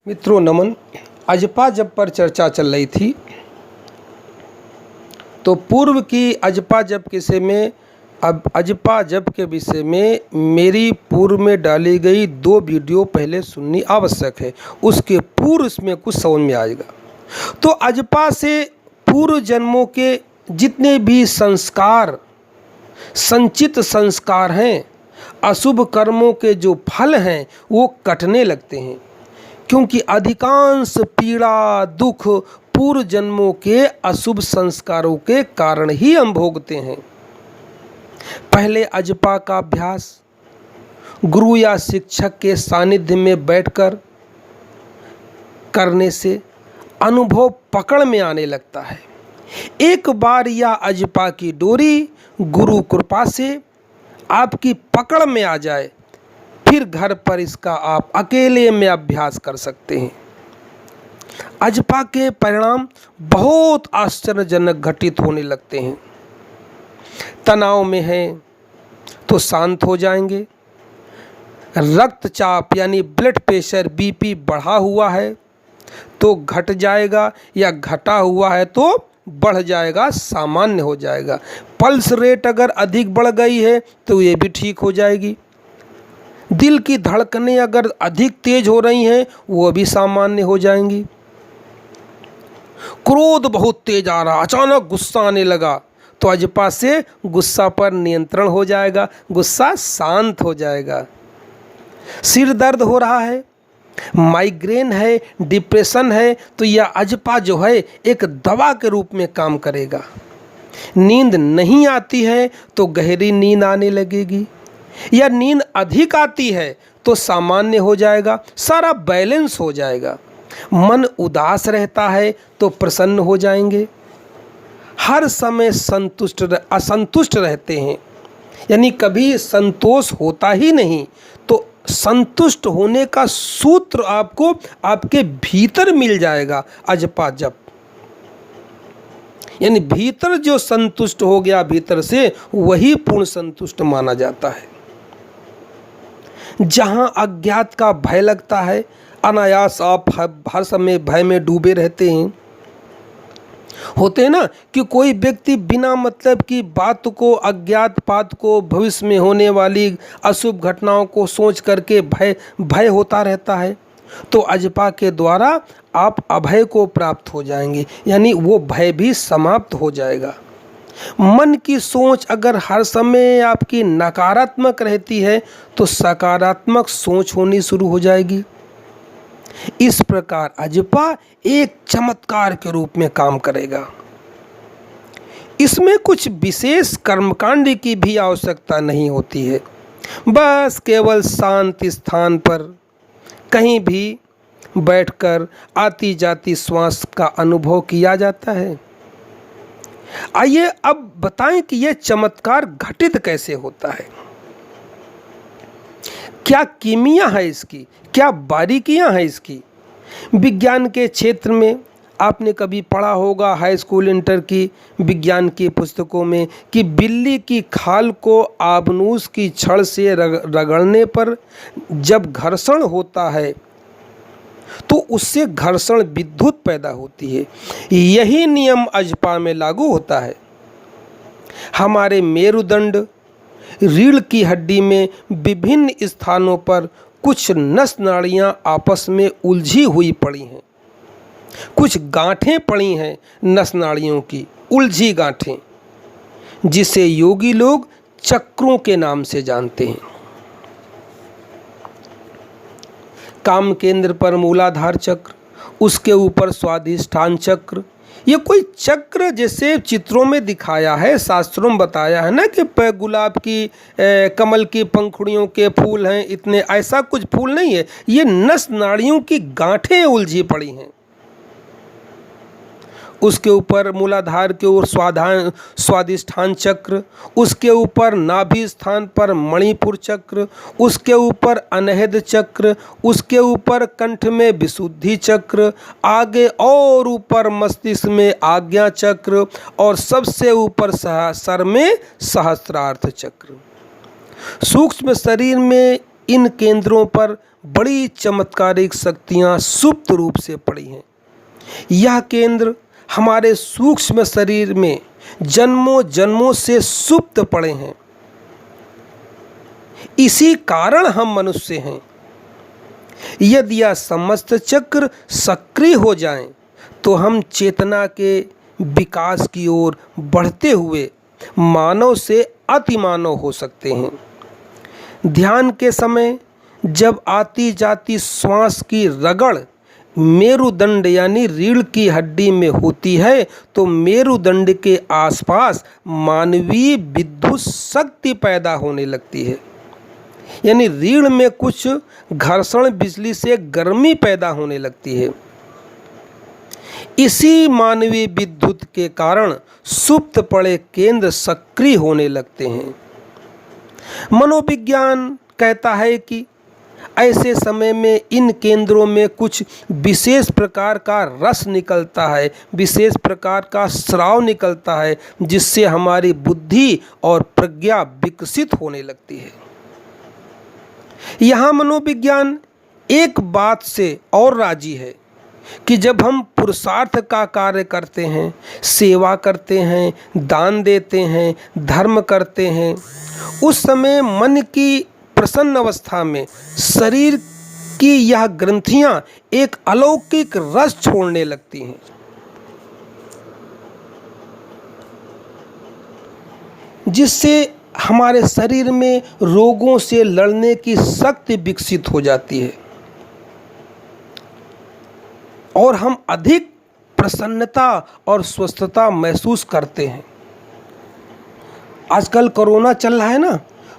मित्रों नमन। अजपा जप पर चर्चा चल रही थी तो पूर्व की अजपा जप के में अब अजपा जप के विषय में मेरी पूर्व में डाली गई 2 वीडियो पहले सुननी आवश्यक है। उसके पूर्व इसमें कुछ समझ में आएगा। तो अजपा से पूर्व जन्मों के जितने भी संस्कार, संचित संस्कार हैं, अशुभ कर्मों के जो फल हैं वो कटने लगते हैं, क्योंकि अधिकांश पीड़ा दुख पूर्व जन्मों के अशुभ संस्कारों के कारण ही हम भोगते हैं। पहले अजपा का अभ्यास गुरु या शिक्षक के सानिध्य में बैठकर करने से अनुभव पकड़ में आने लगता है। एक बार यह अजपा की डोरी गुरु कृपा से आपकी पकड़ में आ जाए, फिर घर पर इसका आप अकेले में अभ्यास कर सकते हैं। अजपा के परिणाम बहुत आश्चर्यजनक घटित होने लगते हैं। तनाव में हैं तो शांत हो जाएंगे। रक्तचाप यानी ब्लड प्रेशर बीपी बढ़ा हुआ है तो घट जाएगा, या घटा हुआ है तो बढ़ जाएगा, सामान्य हो जाएगा। पल्स रेट अगर अधिक बढ़ गई है तो ये भी ठीक हो जाएगी। दिल की धड़कनें अगर अधिक तेज हो रही हैं वो भी सामान्य हो जाएंगी। क्रोध बहुत तेज आ रहा, अचानक गुस्सा आने लगा तो अजपा से गुस्सा पर नियंत्रण हो जाएगा, गुस्सा शांत हो जाएगा। सिर दर्द हो रहा है, माइग्रेन है, डिप्रेशन है, तो यह अजपा जो है एक दवा के रूप में काम करेगा। नींद नहीं आती है तो गहरी नींद आने लगेगी, या नींद अधिक आती है तो सामान्य हो जाएगा, सारा बैलेंस हो जाएगा। मन उदास रहता है तो प्रसन्न हो जाएंगे। हर समय असंतुष्ट रहते हैं, यानी कभी संतोष होता ही नहीं, तो संतुष्ट होने का सूत्र आपको आपके भीतर मिल जाएगा। अजपा जप यानी भीतर जो संतुष्ट हो गया भीतर से, वही पूर्ण संतुष्ट माना जाता है। जहां अज्ञात का भय लगता है, अनायास आप हर समय भय में डूबे रहते हैं। होते हैं ना कि कोई व्यक्ति बिना मतलब की बात को, अज्ञात बात को, भविष्य में होने वाली अशुभ घटनाओं को सोच करके भय होता रहता है, तो अजपा के द्वारा आप अभय को प्राप्त हो जाएंगे, यानी वो भय भी समाप्त हो जाएगा। मन की सोच अगर हर समय आपकी नकारात्मक रहती है तो सकारात्मक सोच होनी शुरू हो जाएगी। इस प्रकार अजपा एक चमत्कार के रूप में काम करेगा। इसमें कुछ विशेष कर्मकांड की भी आवश्यकता नहीं होती है, बस केवल शांत स्थान पर कहीं भी बैठकर आती जाती श्वास का अनुभव किया जाता है। आइए अब बताएं कि यह चमत्कार घटित कैसे होता है, क्या कीमिया है इसकी, क्या बारीकियां हैं इसकी। विज्ञान के क्षेत्र में आपने कभी पढ़ा होगा हाई स्कूल इंटर की विज्ञान की पुस्तकों में कि बिल्ली की खाल को आबनूस की छड़ से रगड़ने पर जब घर्षण होता है तो उससे घर्षण विद्युत पैदा होती है। यही नियम अजपा में लागू होता है। हमारे मेरुदंड, रीढ़ की हड्डी में विभिन्न स्थानों पर कुछ नस नाड़ियां आपस में उलझी हुई पड़ी हैं, कुछ गांठें पड़ी हैं नस नाड़ियों की, उलझी गांठें, जिसे योगी लोग चक्रों के नाम से जानते हैं। काम केंद्र पर मूलाधार चक्र, उसके ऊपर स्वाधिष्ठान चक्र। ये कोई चक्र जैसे चित्रों में दिखाया है, शास्त्रों में बताया है ना कि गुलाब की कमल की पंखुड़ियों के फूल हैं इतने, ऐसा कुछ फूल नहीं है। ये नस नाड़ियों की गांठें उलझी पड़ी हैं। उसके ऊपर मूलाधार के ओर स्वाधिष्ठान चक्र, उसके ऊपर नाभि स्थान पर मणिपुर चक्र, उसके ऊपर अनहद चक्र, उसके ऊपर कंठ में विशुद्धि चक्र, आगे और ऊपर मस्तिष्क में आज्ञा चक्र, और सबसे ऊपर सर में सहस्त्रार्थ चक्र। सूक्ष्म शरीर में इन केंद्रों पर बड़ी चमत्कारिक शक्तियाँ सुप्त रूप से पड़ी हैं। यह केंद्र हमारे सूक्ष्म शरीर में जन्मों जन्मों से सुप्त पड़े हैं। इसी कारण हम मनुष्य हैं। यदि यह समस्त चक्र सक्रिय हो जाएं, तो हम चेतना के विकास की ओर बढ़ते हुए मानव से अतिमानव हो सकते हैं। ध्यान के समय जब आती जाती श्वास की रगड़ मेरुदंड यानी रीढ़ की हड्डी में होती है, तो मेरुदंड के आसपास मानवीय विद्युत शक्ति पैदा होने लगती है। यानी रीढ़ में कुछ घर्षण बिजली से गर्मी पैदा होने लगती है। इसी मानवीय विद्युत के कारण सुप्त पड़े केंद्र सक्रिय होने लगते हैं। मनोविज्ञान कहता है कि ऐसे समय में इन केंद्रों में कुछ विशेष प्रकार का रस निकलता है, विशेष प्रकार का स्राव निकलता है, जिससे हमारी बुद्धि और प्रज्ञा विकसित होने लगती है। यहाँ मनोविज्ञान एक बात से और राजी है कि जब हम पुरुषार्थ का कार्य करते हैं, सेवा करते हैं, दान देते हैं, धर्म करते हैं, उस समय मन की प्रसन्न अवस्था में शरीर की यह ग्रंथियां एक अलौकिक रस छोड़ने लगती हैं, जिससे हमारे शरीर में रोगों से लड़ने की शक्ति विकसित हो जाती है और हम अधिक प्रसन्नता और स्वस्थता महसूस करते हैं। आजकल कोरोना चल रहा है ना,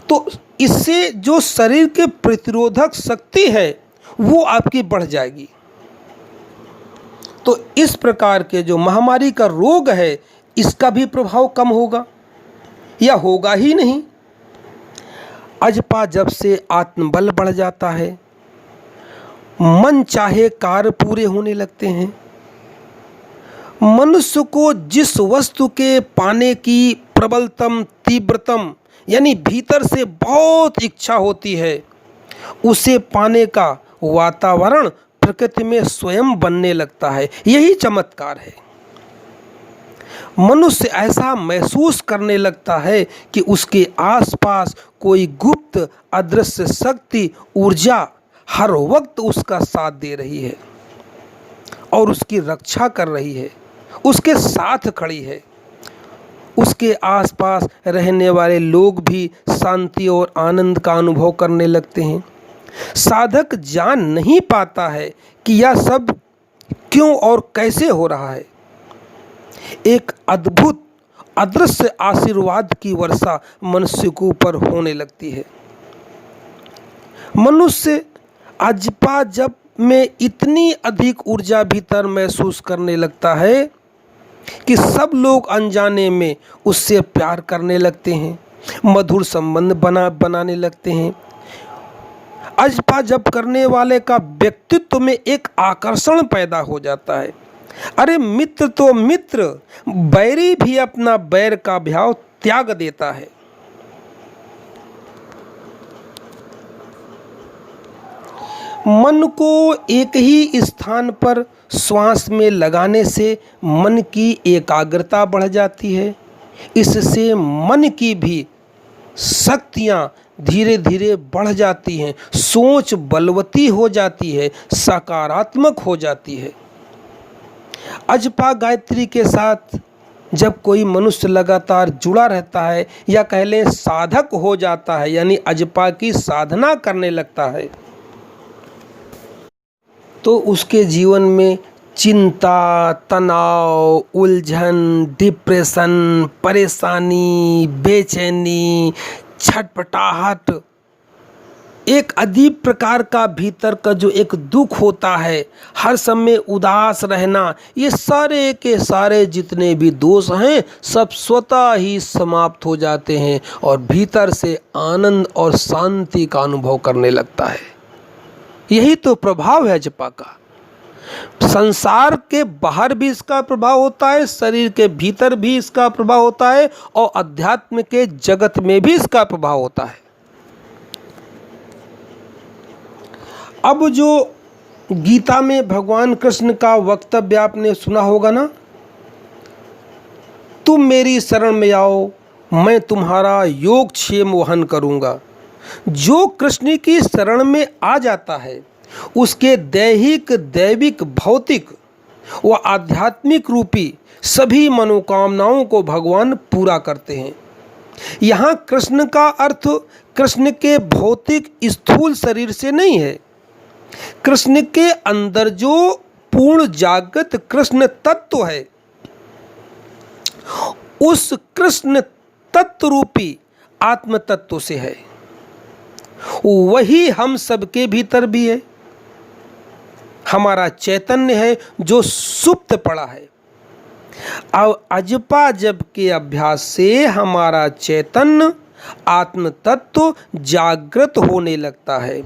तो इससे जो शरीर के प्रतिरोधक शक्ति है वो आपकी बढ़ जाएगी। तो इस प्रकार के जो महामारी का रोग है, इसका भी प्रभाव कम होगा या होगा ही नहीं। अजपा जब से आत्मबल बढ़ जाता है, मन चाहे कार्य पूरे होने लगते हैं। मनुष्य को जिस वस्तु के पाने की प्रबलतम तीव्रतम यानी भीतर से बहुत इच्छा होती है, उसे पाने का वातावरण प्रकृति में स्वयं बनने लगता है। यही चमत्कार है। मनुष्य ऐसा महसूस करने लगता है कि उसके आसपास कोई गुप्त अदृश्य शक्ति ऊर्जा हर वक्त उसका साथ दे रही है और उसकी रक्षा कर रही है, उसके साथ खड़ी है। उसके आसपास रहने वाले लोग भी शांति और आनंद का अनुभव करने लगते हैं। साधक जान नहीं पाता है कि यह सब क्यों और कैसे हो रहा है। एक अद्भुत अदृश्य आशीर्वाद की वर्षा मनुष्य के ऊपर होने लगती है। मनुष्य अजपा जब में इतनी अधिक ऊर्जा भीतर महसूस करने लगता है कि सब लोग अनजाने में उससे प्यार करने लगते हैं, मधुर संबंध बनाने लगते हैं। अजपा जप करने वाले का व्यक्तित्व में एक आकर्षण पैदा हो जाता है। अरे मित्र तो मित्र, बैरी भी अपना बैर का भाव त्याग देता है। मन को एक ही स्थान पर श्वास में लगाने से मन की एकाग्रता बढ़ जाती है। इससे मन की भी शक्तियाँ धीरे धीरे बढ़ जाती हैं, सोच बलवती हो जाती है, सकारात्मक हो जाती है। अजपा गायत्री के साथ जब कोई मनुष्य लगातार जुड़ा रहता है या कह लें साधक हो जाता है, यानी अजपा की साधना करने लगता है, तो उसके जीवन में चिंता, तनाव, उलझन, डिप्रेशन, परेशानी, बेचैनी, छटपटाहट, एक अजीब प्रकार का भीतर का जो एक दुख होता है, हर समय उदास रहना, ये सारे के सारे जितने भी दोष हैं सब स्वतः ही समाप्त हो जाते हैं और भीतर से आनंद और शांति का अनुभव करने लगता है। यही तो प्रभाव है जपा का। संसार के बाहर भी इसका प्रभाव होता है, शरीर के भीतर भी इसका प्रभाव होता है और अध्यात्म के जगत में भी इसका प्रभाव होता है। अब जो गीता में भगवान कृष्ण का वक्तव्य आपने सुना होगा ना, तुम मेरी शरण में आओ, मैं तुम्हारा योगक्षेम वहन करूँगा। जो कृष्ण की शरण में आ जाता है उसके दैहिक, दैविक, भौतिक व आध्यात्मिक रूपी सभी मनोकामनाओं को भगवान पूरा करते हैं। यहाँ कृष्ण का अर्थ कृष्ण के भौतिक स्थूल शरीर से नहीं है। कृष्ण के अंदर जो पूर्ण जागृत कृष्ण तत्व है, उस कृष्ण तत्व रूपी आत्म तत्व से है। वही हम सबके भीतर भी है। हमारा चैतन्य है जो सुप्त पड़ा है। अब अजपा जप के अभ्यास से हमारा चैतन्य आत्म तत्व जागृत होने लगता है।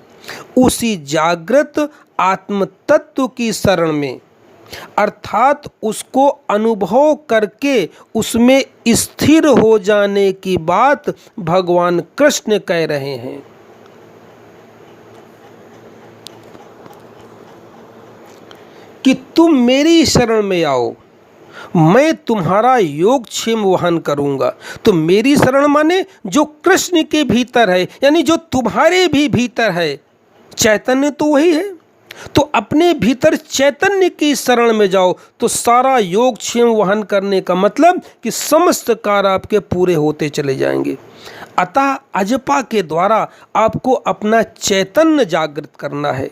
उसी जागृत आत्म तत्व की शरण में, अर्थात उसको अनुभव करके उसमें स्थिर हो जाने की बात भगवान कृष्ण कह रहे हैं कि तुम मेरी शरण में आओ, मैं तुम्हारा योगक्षेम वहन करूंगा। तो मेरी शरण माने जो कृष्ण के भीतर है, यानी जो तुम्हारे भी भीतर है। चैतन्य तो वही है। तो अपने भीतर चैतन्य की शरण में जाओ तो सारा योगक्षेम वहन करने का मतलब कि समस्त कार्य आपके पूरे होते चले जाएंगे। अतः अजपा के द्वारा आपको अपना चैतन्य जागृत करना है।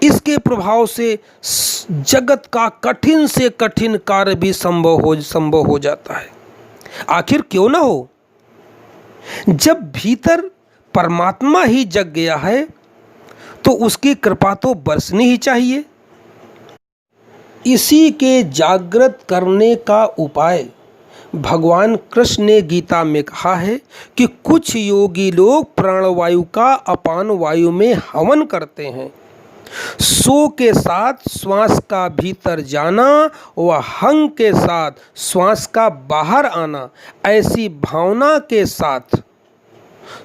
इसके प्रभाव से जगत का कठिन से कठिन कार्य भी संभव हो जाता है। आखिर क्यों ना हो? जब भीतर परमात्मा ही जग गया है तो उसकी कृपा तो बरसनी ही चाहिए। इसी के जागृत करने का उपाय भगवान कृष्ण ने गीता में कहा है कि कुछ योगी लोग प्राणवायु का अपान वायु में हवन करते हैं। सो के साथ श्वास का भीतर जाना व हंग के साथ श्वास का बाहर आना, ऐसी भावना के साथ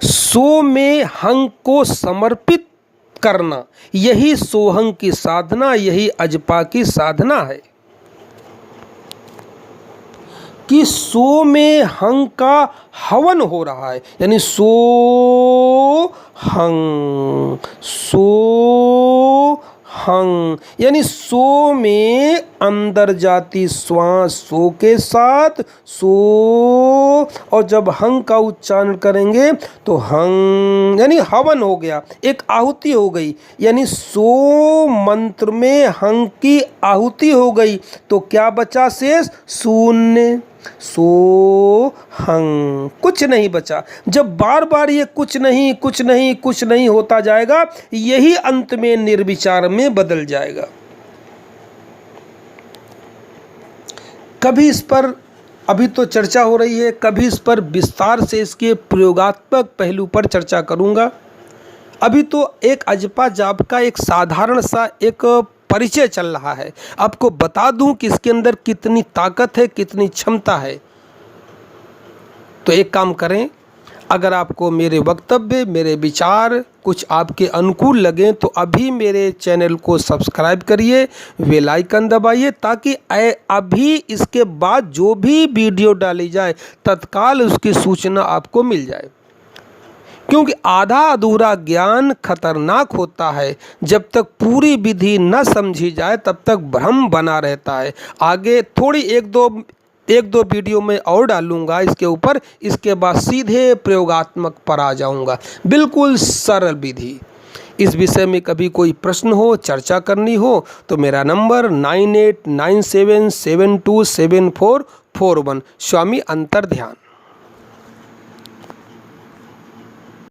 सो में हंग को समर्पित करना, यही सोहंग की साधना, यही अजपा की साधना है। कि सो में हंग का हवन हो रहा है, यानी सो हंग, सो हंग, यानी सो में अंदर जाती श्वास सो के साथ सो, और जब हंग का उच्चारण करेंगे तो हंग, यानी हवन हो गया, एक आहुति हो गई। यानी सो मंत्र में हंग की आहुति हो गई तो क्या बचा शेष? शून्य। सो हंग, कुछ नहीं बचा। जब बार बार ये कुछ नहीं कुछ नहीं कुछ नहीं होता जाएगा, यही अंत में निर्विचार में बदल जाएगा। कभी इस पर अभी तो चर्चा हो रही है, कभी इस पर विस्तार से इसके प्रयोगात्मक पहलू पर चर्चा करूंगा। अभी तो एक अजपा जाप का एक साधारण सा एक परिचय चल रहा है। आपको बता दूं कि इसके अंदर कितनी ताकत है, कितनी क्षमता है। तो एक काम करें, अगर आपको मेरे वक्तव्य, मेरे विचार कुछ आपके अनुकूल लगे तो अभी मेरे चैनल को सब्सक्राइब करिए, बेल आइकन दबाइए, ताकि अभी इसके बाद जो भी वीडियो डाली जाए तत्काल उसकी सूचना आपको मिल जाए। क्योंकि आधा अधूरा ज्ञान खतरनाक होता है। जब तक पूरी विधि न समझी जाए तब तक भ्रम बना रहता है। आगे थोड़ी एक दो वीडियो में और डालूंगा इसके ऊपर, इसके बाद सीधे प्रयोगात्मक पर आ जाऊंगा, बिल्कुल सरल विधि। इस विषय में कभी कोई प्रश्न हो, चर्चा करनी हो तो मेरा नंबर 9897727441। स्वामी अंतर्ध्यान।